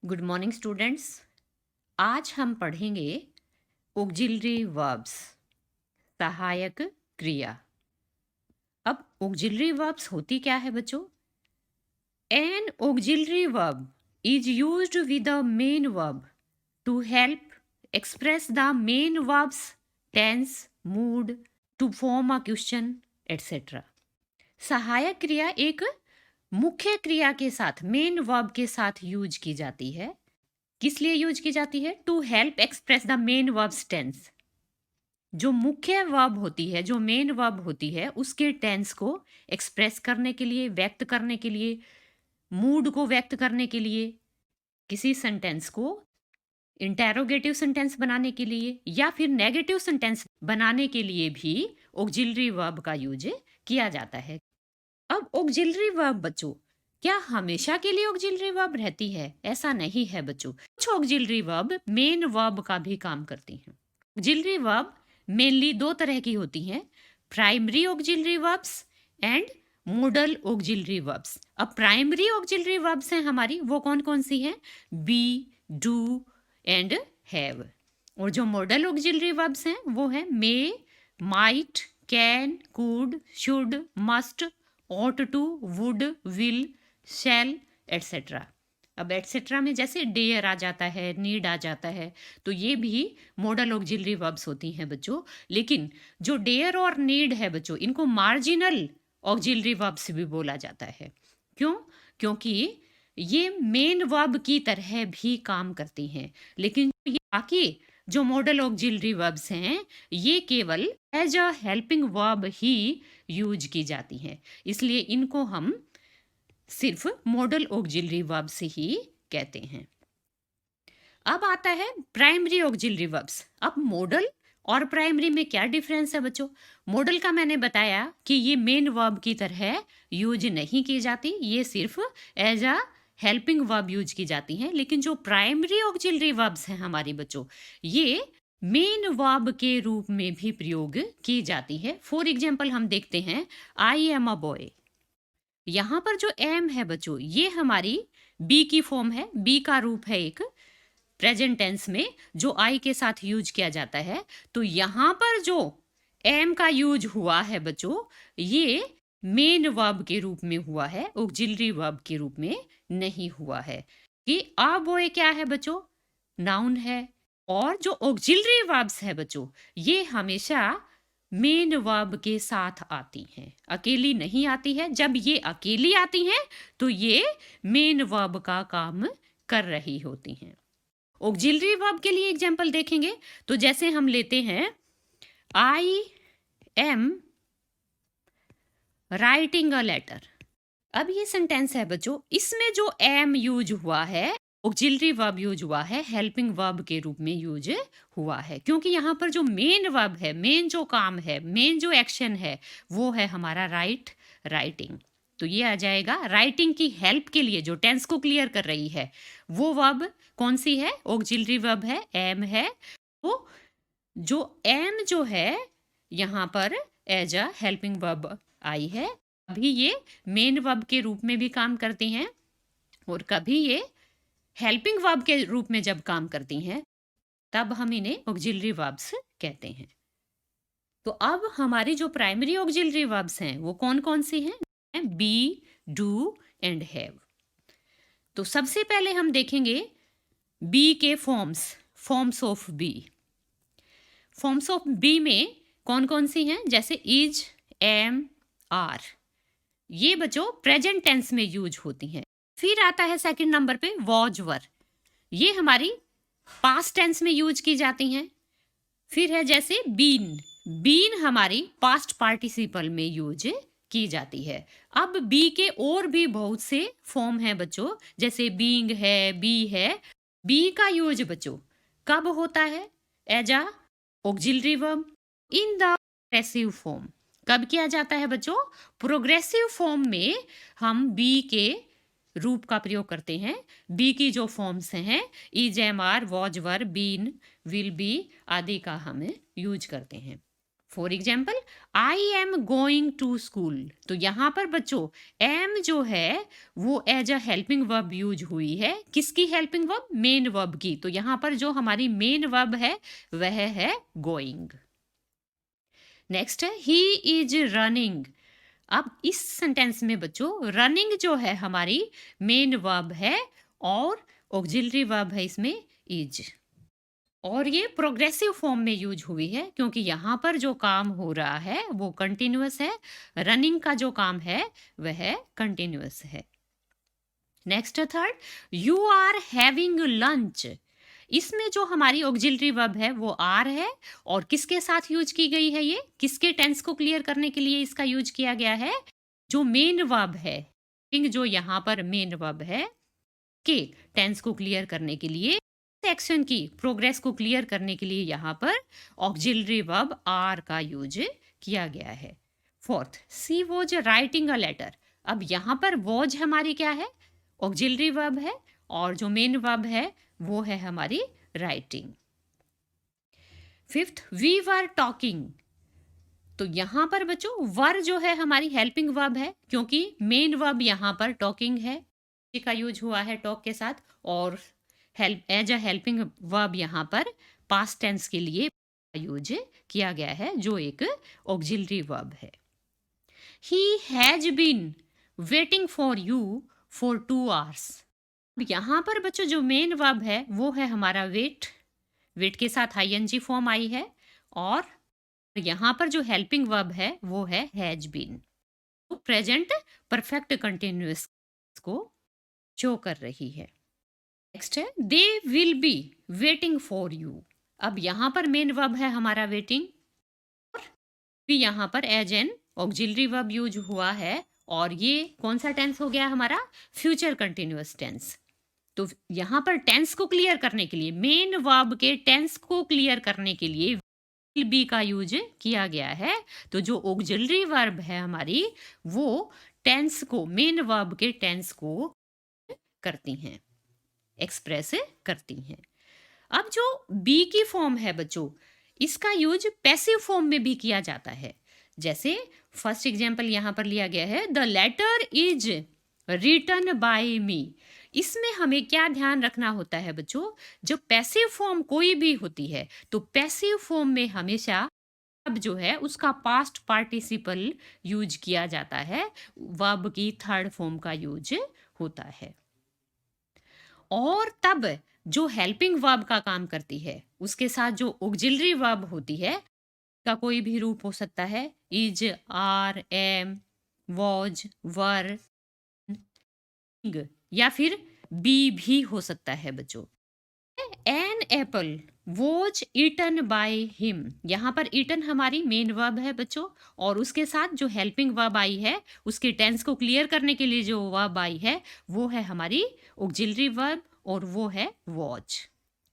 Good morning students. आज हम पढ़ेंगे ऑक्सिलरी वर्ब्स, सहायक क्रिया। अब ऑक्सिलरी वर्ब्स होती क्या है बच्चों? An auxiliary verb is used with the main verb to help express the main verb's tense, mood, to form a question etcetera. सहायक क्रिया एक मुख्य क्रिया के साथ, मेन वर्ब के साथ यूज की जाती है। किस लिए यूज की जाती है? To help express the main verb's tense. जो मुख्य वर्ब होती है, जो मेन वर्ब होती है, उसके टेंस को एक्सप्रेस करने के लिए, व्यक्त करने के लिए, मूड को व्यक्त करने के लिए, किसी सेंटेंस को इंटेरोगेटिव सेंटेंस बनाने के लिए या फिर नेगेटिव सेंटेंस बनाने के लिए भी ऑक्सिलरी वर्ब का यूज किया जाता है। अब ऑक्सिलरी वर्ब बच्चों क्या हमेशा के लिए ऑक्सिलरी वर्ब रहती है? ऐसा नहीं है बच्चों। कुछ ऑक्सिलरी वर्ब मेन वर्ब का भी काम करती हैं। ऑक्सिलरी वर्ब मेनली दो तरह की होती हैं, primary auxiliary verbs and modal auxiliary verbs. अब प्राइमरी ऑक्सिलरी वर्ब्स हैं हमारी, वो कौन कौन सी हैं? Be, do and have. और जो मॉडल ऑक्सिलरी वर्ब्स हैं वो है may, might, can, could, should, must, ought to, would, will, shall, etc. अब एटसेट्रा में जैसे डेयर आ जाता है, नीड आ जाता है, तो ये भी मॉडल ऑक्सिलरी वर्ब्स होती हैं बच्चों। लेकिन जो डेयर और नीड है बच्चों, इनको मार्जिनल ऑक्सिलरी वर्ब्स भी बोला जाता है। क्यों? क्योंकि ये मेन वर्ब की तरह भी काम करती हैं। लेकिन ये बाकी जो मॉडल ऑक्सिलरी वर्ब्स हैं, ये केवल एज अ हेल्पिंग वर्ब ही यूज की जाती हैं। इसलिए इनको हम सिर्फ मॉडल ऑक्सिलरी वर्ब से ही कहते हैं। अब आता है प्राइमरी ऑक्सिलरी वर्ब्स। अब मॉडल और प्राइमरी में क्या डिफरेंस है बच्चों? मॉडल का मैंने बताया कि ये मेन वर्ब की तरह यूज नहीं की जाती, ये सिर्फ as a helping verb use की जाती हैं। लेकिन जो प्राइमरी ऑक्सिलरी वर्ब्स हैं हमारी बच्चों, ये मेन वर्ब के रूप में भी प्रयोग की जाती है। फॉर एग्जाम्पल हम देखते हैं, आई एम अ बॉय। यहाँ पर जो एम है बच्चों, ये हमारी बी की फॉर्म है, बी का रूप है एक प्रेजेंट टेंस में जो आई के साथ यूज किया जाता है। तो यहाँ पर जो एम का यूज हुआ है बच्चों, ये मेन वर्ब के रूप में हुआ है, ऑक्सिलरी वर्ब के रूप में नहीं हुआ है। कि आ बॉय क्या है बच्चों? नाउन है। और जो ऑक्सिलरी वर्ब्स है बच्चों, ये हमेशा मेन वर्ब के साथ आती हैं, अकेली नहीं आती है। जब ये अकेली आती हैं तो ये मेन वर्ब का काम कर रही होती हैं। ऑक्सिलरी वर्ब के लिए एग्जाम्पल देखेंगे तो जैसे हम लेते हैं, I am writing a letter. अब ये सेंटेंस है बच्चों, इसमें जो एम यूज हुआ है, ऑक्सिलरी वर्ब यूज हुआ है, हेल्पिंग वर्ब के रूप में यूज हुआ है। क्योंकि यहाँ पर जो मेन वर्ब है, मेन जो काम है, मेन जो एक्शन है, वो है हमारा राइटिंग। तो ये आ जाएगा राइटिंग की हेल्प के लिए, जो टेंस को क्लियर कर रही है, वो वर्ब कौन सी है? ऑक्सिलरी वर्ब है, एम है। तो जो एम जो है यहाँ पर एज अ हेल्पिंग वर्ब आई है, अभी ये मेन वर्ब के रूप में भी काम करती हैं और कभी ये हेल्पिंग वर्ब के रूप में जब काम करती हैं तब हम इन्हें ऑक्सिलरी वर्ब्स कहते हैं। तो अब हमारी जो प्राइमरी ऑक्सिलरी वर्ब्स हैं वो कौन कौन सी हैं? Be, do and have. तो सबसे पहले हम देखेंगे बी के forms of be. Forms of be में कौन कौन सी हैं? जैसे इज, एम, आर। ये बच्चों प्रेजेंट टेंस में यूज होती हैं। फिर आता है सेकंड नंबर पे वॉज, वर। ये हमारी पास्ट टेंस में यूज की जाती हैं। फिर है जैसे बीन, बीन हमारी पास्ट पार्टिसिपल में यूज की जाती है। अब बी के और भी बहुत से फॉर्म हैं बच्चों, जैसे बीइंग है, बी है। बी का यूज बच्चों कब होता है? As a auxiliary verb in the progressive form. कब किया जाता है बच्चों? प्रोग्रेसिव फॉर्म में हम बी के रूप का प्रयोग करते हैं। बी की जो फॉर्म्स हैं, is, am, are, was, were, been, will be आदि का हम यूज करते हैं। For example, I am going to school. तो यहाँ पर बच्चों एम जो है वो as a helping verb use हुई है। किसकी हेल्पिंग वर्ब? मेन वर्ब की। तो यहाँ पर जो हमारी मेन वर्ब है वह है गोइंग। नेक्स्ट है ही इज रनिंग। अब इस सेंटेंस में बच्चों रनिंग जो है हमारी मेन वर्ब है और ऑक्सिलरी वर्ब है इसमें इज, और ये प्रोग्रेसिव फॉर्म में यूज हुई है क्योंकि यहाँ पर जो काम हो रहा है वो कंटिन्यूअस है। रनिंग का जो काम है वह कंटिन्यूअस है। Next third, you are having lunch. इसमें जो हमारी ऑक्सिलरी वर्ब है वो आर है और किसके साथ यूज की गई है? ये किसके टेंस को क्लियर करने के लिए इसका यूज किया गया है? जो मेन वर्ब है, जो यहाँ पर मेन वर्ब है के टेंस को क्लियर करने के लिए, एक्शन की प्रोग्रेस को क्लियर करने के लिए यहाँ पर ऑक्सिलरी वर्ब आर का यूज किया गया है। Fourth, she was writing a letter. अब यहाँ पर वॉज हमारी क्या है? ऑक्सिलरी वर्ब है और जो मेन वर्ब है वो है हमारी writing. Fifth, we were talking. तो यहाँ पर बच्चों वर जो है हमारी हेल्पिंग वर्ब है क्योंकि मेन वर्ब यहाँ पर टॉकिंग है, का यूज हुआ है टॉक के साथ, और help as a helping verb यहाँ पर पास्ट टेंस के लिए यूज किया गया है जो एक ऑक्सिलरी वर्ब है। He has been waiting for you for 2 hours। यहाँ पर बच्चों जो मेन वर्ब है वो है हमारा वेट, वेट के साथ आईएनजी फॉर्म आई है, और यहाँ पर जो हेल्पिंग वर्ब है वो है हैज बीन, तो प्रेजेंट परफेक्ट कंटिन्यूअस को शो कर रही है। नेक्स्ट है they will be waiting for you. अब यहाँ पर मेन वर्ब है हमारा वेटिंग और भी यहाँ पर as an auxiliary verb use हुआ है, और ये कौन सा टेंस हो गया हमारा? Future continuous tense. तो यहाँ पर टेंस को क्लियर करने के लिए, मेन वर्ब के टेंस को क्लियर करने के लिए विल बी का यूज किया गया है। तो जो ऑक्सिलरी वर्ब है हमारी वो टेंस को, मेन वर्ब के टेंस को करती हैं, एक्सप्रेस करती हैं। अब जो बी की फॉर्म है बच्चों, इसका यूज पैसिव फॉर्म में भी किया जाता है। जैसे फर्स्ट एग्जांपल यहाँ पर लिया गया है, the letter is written by me. इसमें हमें क्या ध्यान रखना होता है बच्चों? जब पैसिव फॉर्म कोई भी होती है तो पैसिव फॉर्म में हमेशा अब जो है उसका पास्ट पार्टिसिपल यूज किया जाता है, वर्ब की थर्ड फॉर्म का यूज होता है। और तब जो हेल्पिंग वर्ब का काम करती है उसके साथ जो ऑक्सिलरी वर्ब होती है का कोई भी रूप हो सकता है, is, are, am, was, were, या फिर बी भी हो सकता है बच्चों। An apple was eaten by him. यहाँ पर ईटन हमारी मेन वर्ब है बच्चों, और उसके साथ जो हेल्पिंग वर्ब आई है उसके टेंस को क्लियर करने के लिए जो वर्ब आई है वो है हमारी ऑक्सिलरी वर्ब, और वो है watch.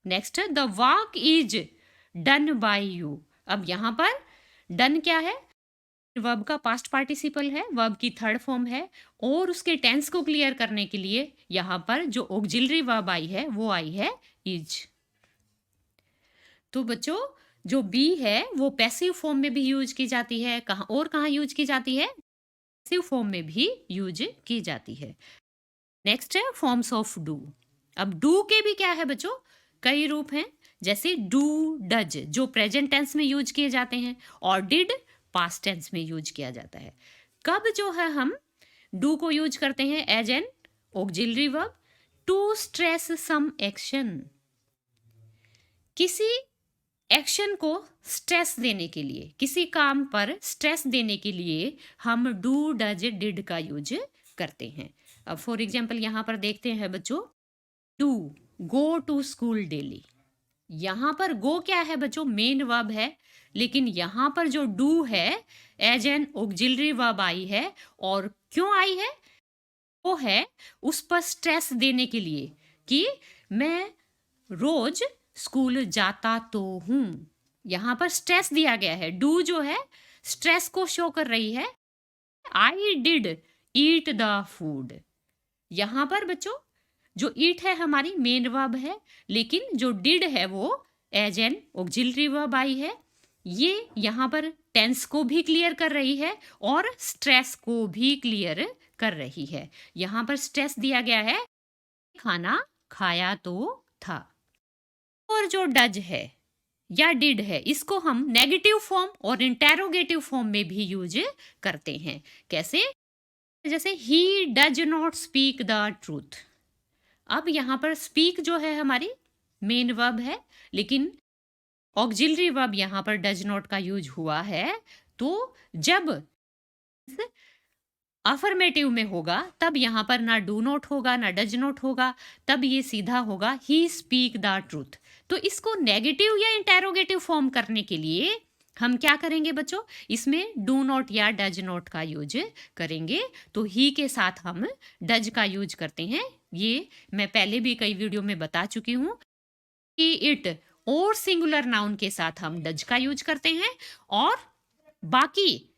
Next, the work is done by you. अब यहाँ पर डन क्या है? वर्ब का पास्ट पार्टिसिपल है, वर्ब की थर्ड फॉर्म है, और उसके टेंस को क्लियर करने के लिए यहाँ पर जो ऑक्सिलरी वर्ब आई है वो आई है इज। तो बच्चों जो बी है वो पैसिव फॉर्म में भी यूज की जाती है, कहाँ यूज की जाती है? पैसिव फॉर्म में भी यूज की जाती है। नेक्स्ट है फॉर्म्स ऑफ डू। अब डू के भी क्या है बच्चों? कई रूप हैं, जैसे डू, डज जो प्रेजेंट टेंस में यूज किए जाते हैं, और डिड पास्ट टेंस में यूज किया जाता है। कब जो है हम डू को यूज करते हैं? As an auxiliary verb to stress some action. किसी एक्शन को स्ट्रेस देने के लिए, किसी काम पर स्ट्रेस देने के लिए हम डू, डज, डिड का यूज करते हैं। अब फॉर एग्जाम्पल यहाँ पर देखते हैं बच्चों, do go to school daily. यहाँ पर गो क्या है बच्चों? मेन वर्ब है, लेकिन यहाँ पर जो डू है एज एन ऑक्सिलरी वर्ब आई है, और क्यों आई है? वो है उस पर स्ट्रेस देने के लिए कि मैं रोज स्कूल जाता तो हूं। यहाँ पर स्ट्रेस दिया गया है, डू जो है स्ट्रेस को शो कर रही है। I did eat the food. यहाँ पर बच्चों जो ईट है हमारी मेन वर्ब है, लेकिन जो डिड है वो एज एन ऑक्सिलरी वर्ब आई है, ये यहाँ पर टेंस को भी क्लियर कर रही है और स्ट्रेस को भी क्लियर कर रही है। यहाँ पर स्ट्रेस दिया गया है, खाना खाया तो था। और जो डज है या डिड है, इसको हम नेगेटिव फॉर्म और इंटेरोगेटिव फॉर्म में भी यूज करते हैं। कैसे? जैसे he does not speak the truth. अब यहाँ पर स्पीक जो है हमारी मेन वर्ब है, लेकिन ऑक्सिलरी वर्ब यहाँ पर डज नॉट का यूज हुआ है। तो जब अफर्मेटिव में होगा तब यहाँ पर ना डू नॉट होगा ना डज नॉट होगा, तब ये सीधा होगा ही स्पीक द ट्रूथ। तो इसको नेगेटिव या इंटेरोगेटिव फॉर्म करने के लिए हम क्या करेंगे बच्चों? इसमें डू नॉट या डज नॉट का यूज करेंगे। तो ही के साथ हम डज का यूज करते हैं। ये मैं पहले भी कई वीडियो में बता चुकी हूँ कि इट और सिंगुलर नाउन के साथ हम डज का यूज करते हैं, और बाकी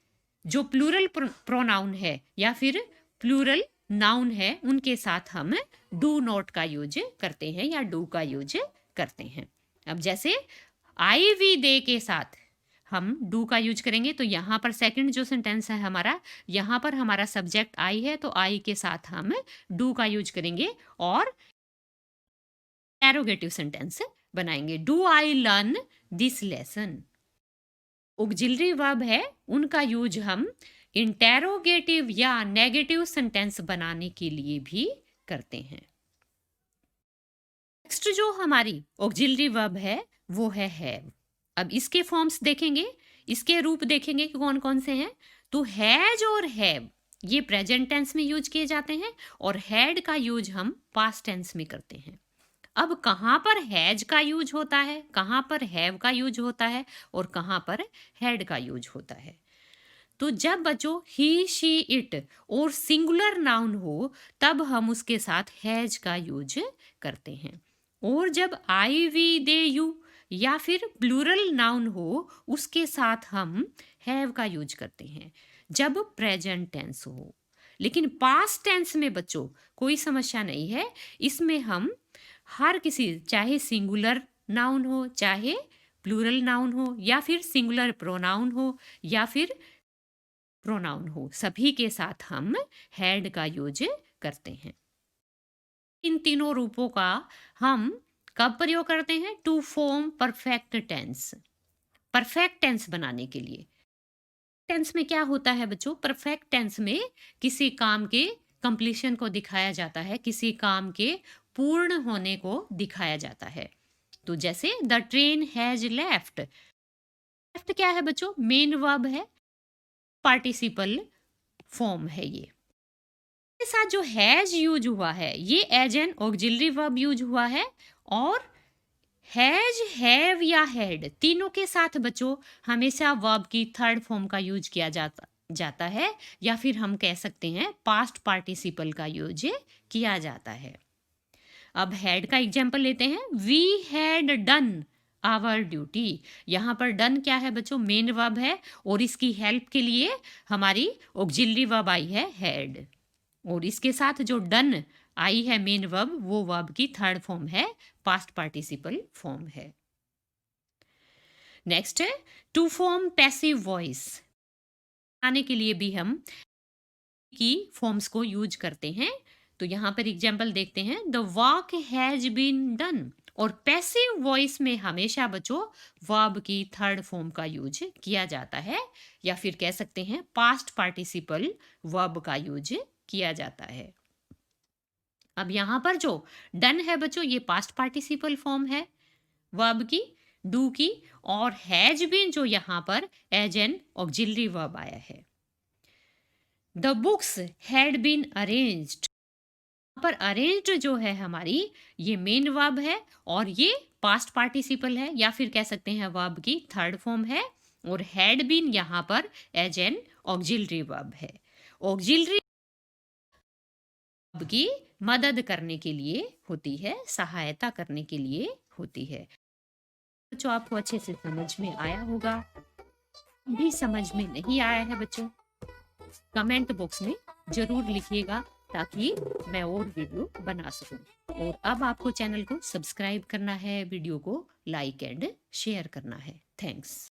जो प्लूरल प्रोनाउन है या फिर प्लूरल नाउन है उनके साथ हम डू नॉट का यूज करते हैं या डू का यूज करते हैं। अब जैसे आई वी दे के साथ हम डू का यूज करेंगे, तो यहाँ पर सेकंड जो सेंटेंस है हमारा, यहाँ पर हमारा सब्जेक्ट आई है, तो आई के साथ हम डू का यूज करेंगे और एरोगेटिव सेंटेंस बनाएंगे। Do I learn this lesson. Auxiliary verb है, उनका यूज हम इंटेरोगेटिव या नेगेटिव सेंटेंस बनाने के लिए भी करते हैं। नेक्स्ट जो हमारी ऑक्सिलरी वर्ब है वो है हैव। अब इसके फॉर्म्स देखेंगे, इसके रूप देखेंगे कि कौन कौन से हैं। तो हैज और हैव ये प्रेजेंट टेंस में यूज किए जाते हैं, और हैड का यूज हम पास्ट टेंस में करते हैं। अब कहाँ पर हैज का यूज होता है, कहाँ पर हैव का यूज होता है, और कहाँ पर हैड का यूज होता है? तो जब बच्चों ही शी इट और सिंगुलर नाउन हो तब हम उसके साथ हैज का यूज करते हैं, और जब आई वी दे यू या फिर प्लूरल नाउन हो उसके साथ हम हैव का यूज करते हैं जब प्रेजेंट टेंस हो। लेकिन पास्ट टेंस में बच्चों कोई समस्या नहीं है, इसमें हम हर किसी, चाहे सिंगुलर नाउन हो, चाहे प्लूरल नाउन हो, या फिर सिंगुलर प्रोनाउन हो, या फिर प्रोनाउन हो, सभी के साथ हम हैड का यूज करते हैं। इन तीनों रूपों का हम कब प्रयोग करते हैं? To form perfect tense. Perfect tense बनाने के लिए टेंस में क्या होता है बच्चों? परफेक्ट टेंस में किसी काम के कंप्लीशन को दिखाया जाता है, किसी काम के पूर्ण होने को दिखाया जाता है। तो जैसे the train has left. Left क्या है बच्चों? मेन वर्ब है, पार्टिसिपल फॉर्म है। ये के साथ जो हैज यूज हुआ है ये as an auxiliary verb use हुआ है, और हैज, हैव या हैड तीनों के साथ बच्चों हमेशा वर्ब की थर्ड फॉर्म का यूज किया जाता है, या फिर हम कह सकते हैं पास्ट पार्टिसिपल का यूज किया जाता है। अब हैड का एग्जाम्पल लेते हैं। We had done our duty. यहाँ पर डन क्या है बच्चों? मेन वर्ब है, और इसकी हेल्प के लिए हमारी ऑक्सिलरी वर्ब आई है हैड, और इसके साथ जो डन आई है मेन वर्ब, वो वर्ब की थर्ड फॉर्म है, पास्ट पार्टिसिपल फॉर्म है। नेक्स्ट है टू फॉर्म पैसिव वॉइस। आने के लिए भी हम की फॉर्म्स को यूज करते हैं। तो यहाँ पर एग्जाम्पल देखते हैं। The work has been done, और पैसिव वॉइस में हमेशा बच्चों वर्ब की थर्ड फॉर्म का यूज किया जाता है, या फिर कह सकते हैं पास्ट पार्टिसिपल वर्ब का यूज किया जाता है। अब यहाँ पर जो डन है बच्चों ये पास्ट पार्टिसिपल फॉर्म है वर्ब की, डू की, और हैज बीन जो यहाँ पर एज एन ऑक्सिलरी वर्ब आया है। The books had been arranged, पर अरेंज्ड जो है हमारी ये मेन वर्ब है, और ये पास्ट पार्टिसिपल है, या फिर कह सकते हैं वर्ब की थर्ड फॉर्म है, और हैड बीन यहाँ पर एज एन ऑक्सिलरी वर्ब है। ऑक्सिलरी वर्ब की मदद करने के लिए होती है, सहायता करने के लिए होती है। बच्चों आपको अच्छे से समझ में आया होगा। भी समझ में नहीं आया है बच्चों, कमेंट बॉक्स में जरूर लिखिएगा ताकि मैं और वीडियो बना सकूं। और अब आपको चैनल को सब्सक्राइब करना है, वीडियो को लाइक एंड शेयर करना है। थैंक्स।